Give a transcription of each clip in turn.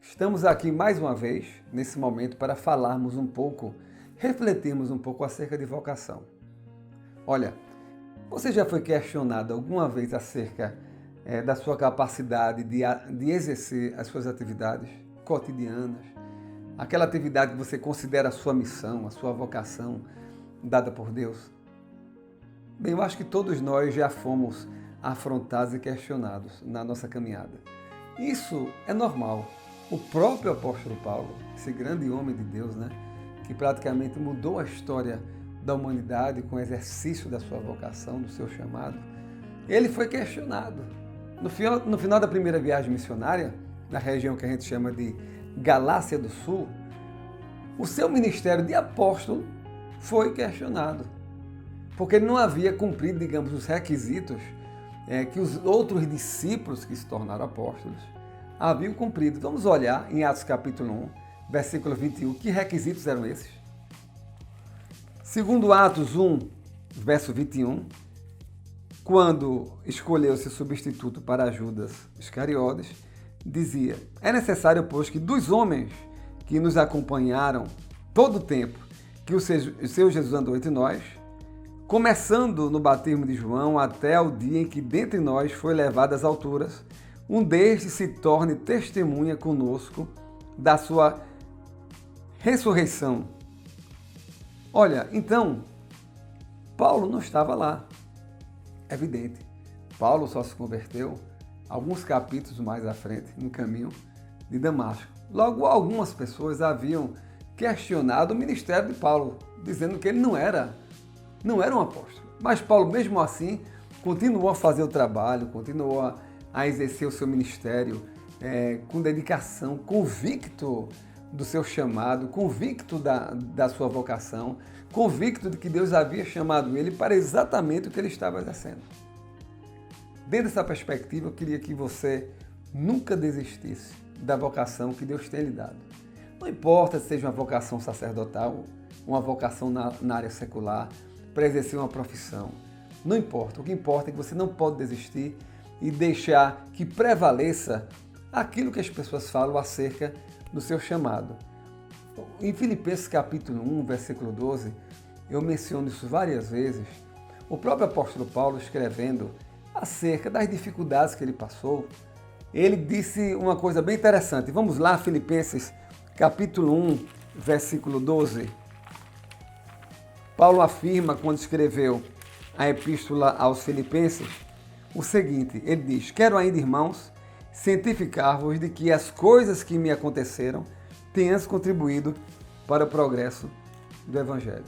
Estamos aqui mais uma vez, nesse momento, para falarmos um pouco, refletirmos um pouco acerca de vocação. Olha, você já foi questionado alguma vez acerca da sua capacidade de exercer as suas atividades cotidianas? Aquela atividade que você considera a sua missão, a sua vocação dada por Deus? Bem, eu acho que todos nós já fomos afrontados e questionados na nossa caminhada. Isso é normal. O próprio apóstolo Paulo, esse grande homem de Deus, que praticamente mudou a história da humanidade com o exercício da sua vocação, do seu chamado, ele foi questionado. No final da primeira viagem missionária, na região que a gente chama de Galácia do Sul, o seu ministério de apóstolo foi questionado, porque ele não havia cumprido, digamos, os requisitos que os outros discípulos que se tornaram apóstolos haviam cumprido. Vamos olhar em Atos capítulo 1, versículo 21, que requisitos eram esses? Segundo Atos 1, verso 21, quando escolheu-se substituto para Judas Iscariotes, dizia: é necessário, pois, que dos homens que nos acompanharam todo o tempo que o seu Jesus andou entre nós, começando no batismo de João até o dia em que dentre nós foi levado às alturas, um destes se torne testemunha conosco da sua ressurreição. Olha, então, Paulo não estava lá. É evidente. Paulo só se converteu alguns capítulos mais à frente, no caminho de Damasco. Logo, algumas pessoas haviam questionado o ministério de Paulo, dizendo que ele não era um apóstolo. Mas Paulo, mesmo assim, continuou a fazer o trabalho, continuou a exercer o seu ministério com dedicação, convicto do seu chamado, convicto da sua vocação, convicto de que Deus havia chamado ele para exatamente o que ele estava exercendo. Dentro dessa perspectiva, eu queria que você nunca desistisse da vocação que Deus tem lhe dado. Não importa se seja uma vocação sacerdotal, uma vocação na área secular, para exercer uma profissão. Não importa. O que importa é que você não pode desistir e deixar que prevaleça aquilo que as pessoas falam acerca do seu chamado. Em Filipenses capítulo 1, versículo 12, eu menciono isso várias vezes. O próprio apóstolo Paulo, escrevendo acerca das dificuldades que ele passou, ele disse uma coisa bem interessante. Vamos lá, Filipenses capítulo 1, versículo 12. Paulo afirma, quando escreveu a epístola aos Filipenses, o seguinte, ele diz: quero ainda, irmãos, cientificar-vos de que as coisas que me aconteceram tenham contribuído para o progresso do Evangelho.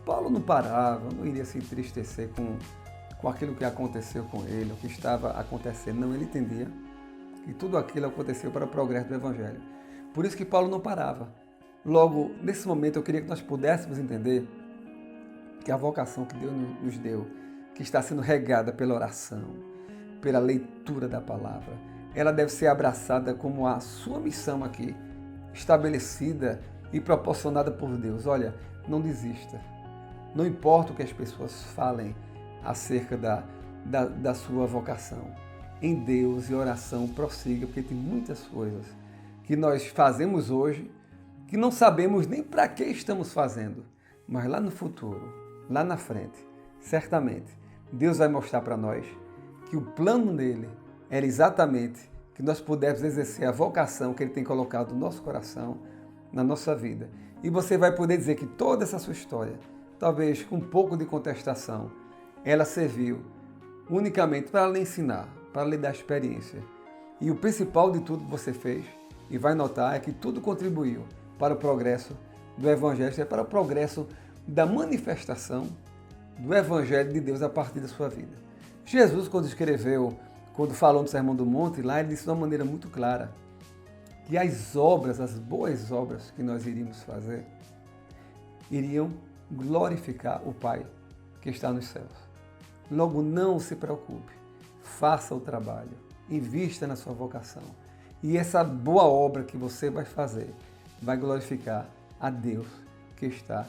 Paulo não parava, não iria se entristecer com aquilo que aconteceu com ele, o que estava acontecendo. Não, ele entendia que tudo aquilo aconteceu para o progresso do Evangelho. Por isso que Paulo não parava. Logo, nesse momento, eu queria que nós pudéssemos entender que a vocação que Deus nos deu, que está sendo regada pela oração, pela leitura da palavra, ela deve ser abraçada como a sua missão aqui, estabelecida e proporcionada por Deus. Olha, não desista. Não importa o que as pessoas falem acerca da sua vocação. Em Deus e oração prossiga, porque tem muitas coisas que nós fazemos hoje que não sabemos nem para que estamos fazendo, mas lá no futuro, lá na frente, certamente, Deus vai mostrar para nós que o plano dele era exatamente que nós pudéssemos exercer a vocação que ele tem colocado no nosso coração, na nossa vida. E você vai poder dizer que toda essa sua história, talvez com um pouco de contestação, ela serviu unicamente para lhe ensinar, para lhe dar experiência. E o principal de tudo que você fez, e vai notar, é que tudo contribuiu para o progresso do Evangelho, para o progresso da manifestação do Evangelho de Deus a partir da sua vida. Jesus, quando falou no Sermão do Monte, lá ele disse de uma maneira muito clara que as boas obras que nós iríamos fazer, iriam glorificar o Pai que está nos céus. Logo, não se preocupe, faça o trabalho, invista na sua vocação. E essa boa obra que você vai fazer vai glorificar a Deus que está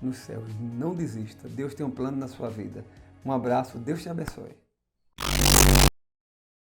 nos céus. Não desista. Deus tem um plano na sua vida. Um abraço. Deus te abençoe.